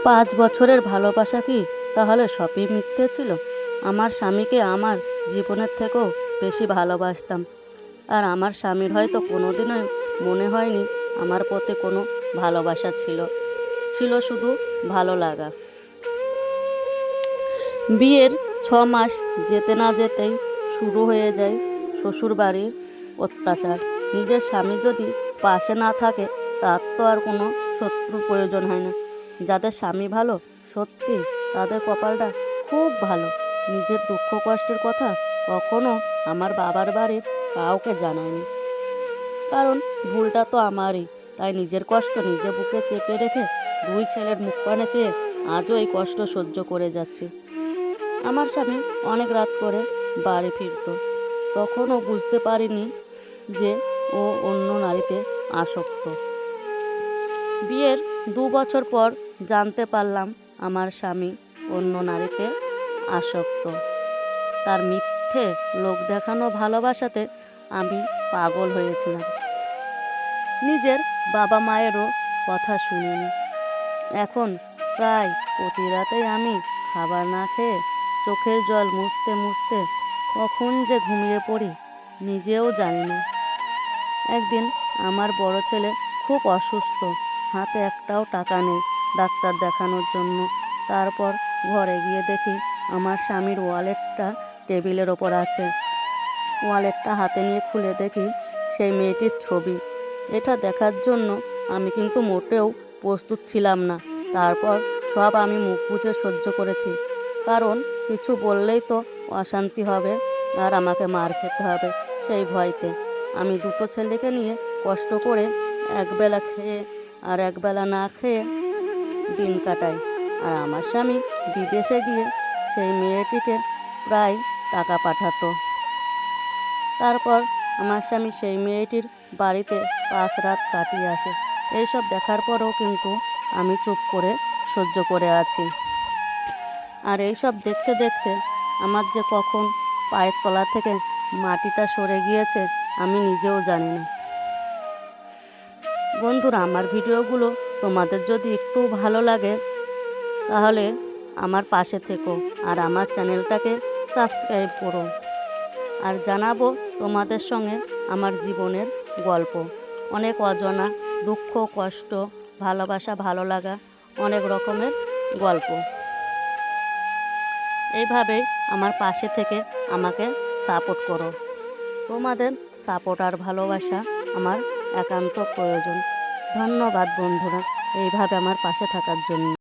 5 বছরের ভালোবাসা কি তাহলে সবই মিথ্যে ছিল? আমার স্বামীকে আমার জীবনের থেকেও বেশি ভালোবাসতাম। আর আমার স্বামীর হয়তো কোনোদিনই মনে হয়নি আমার প্রতি কোনো ভালোবাসা ছিল, ছিল শুধু ভালো লাগা। বিয়ের 6 মাস যেতে না যেতেই শুরু হয়ে যায় শ্বশুরবাড়ির অত্যাচার। নিজের স্বামী যদি পাশে না থাকে তার তো আর কোনো শত্রুর প্রয়োজন হয় না। যাদের স্বামী ভালো, সত্যি তাদের কপালটা খুব ভালো। নিজের দুঃখ কষ্টের কথা কখনো আমার বাবার বাড়ির কাউকে জানায়নি, কারণ ভুলটা তো আমারই। তাই নিজের কষ্ট নিজে বুকে চেপে রেখে 2 ছেলের মুখপানে চেয়ে আজও এই কষ্ট সহ্য করে যাচ্ছি। আমার স্বামী অনেক রাত করে বাড়ি ফিরত, তখনও বুঝতে পারিনি যে ও অন্য নারীতে আসক্ত। বিয়ের 2 বছর পর জানতে পারলাম আমার স্বামী অন্য নারীতে আসক্ত। তার মিথ্যে লোক দেখানো ভালোবাসাতে আমি পাগল হয়েছিলাম। নিজের বাবা মায়েরও কথা শুনিনি। এখন প্রায় প্রতি রাতেই আমি খাবার না খেয়ে চোখের জল মুছতে মুছতে কখন যে ঘুমিয়ে পড়ি নিজেও জানি না। একদিন আমার বড় ছেলে খুব অসুস্থ, হাতে একটাও টাকা নেই ডাক্তার দেখানোর জন্য। তারপর ঘরে গিয়ে দেখি আমার স্বামীর ওয়ালেটটা টেবিলের ওপর আছে। ওয়ালেটটা হাতে নিয়ে খুলে দেখি সেই মেয়েটির ছবি। এটা দেখার জন্য আমি কিন্তু মোটেও প্রস্তুত ছিলাম না। তারপর সব আমি মুখ বুজে সহ্য করেছি, কারণ কিছু বললেই তো অশান্তি হবে আর আমাকে মার খেতে হবে সেই ভয়তে। আমি 2টো ছেলেকে নিয়ে কষ্ট করে একবেলা খেয়ে আর একবেলা না খেয়ে দিন কাটাই। আর আমার স্বামী বিদেশে গিয়ে সেই মেয়েটিকে প্রায় টাকা পাঠাতো। তারপর আমার স্বামী সেই মেয়েটির বাড়িতে 5 রাত কাটিয়ে আসে। এইসব দেখার পরেও কিন্তু আমি চুপ করে সহ্য করে আছি। আর এইসব দেখতে দেখতে আমার যে কখন পায়ের তলা থেকে মাটিটা সরে গিয়েছে আমি নিজেও জানি না। বন্ধুরা, আমার ভিডিওগুলো তোমাদের যদি একটু ভালো লাগে তাহলে আমার পাশে থেকো আর আমার চ্যানেলটাকে সাবস্ক্রাইব করো। আর জানাবো তোমাদের সঙ্গে আমার জীবনের গল্প, অনেক অজানা দুঃখ কষ্ট ভালোবাসা ভালো লাগা অনেক রকমের গল্প। এইভাবেই আমার পাশে থেকে আমাকে সাপোর্ট করো। তোমাদের সাপোর্ট আর ভালোবাসা আমার একান্ত প্রয়োজন। ধন্যবাদ বন্ধুরা, এইভাবে আমার পাশে থাকার জন্য।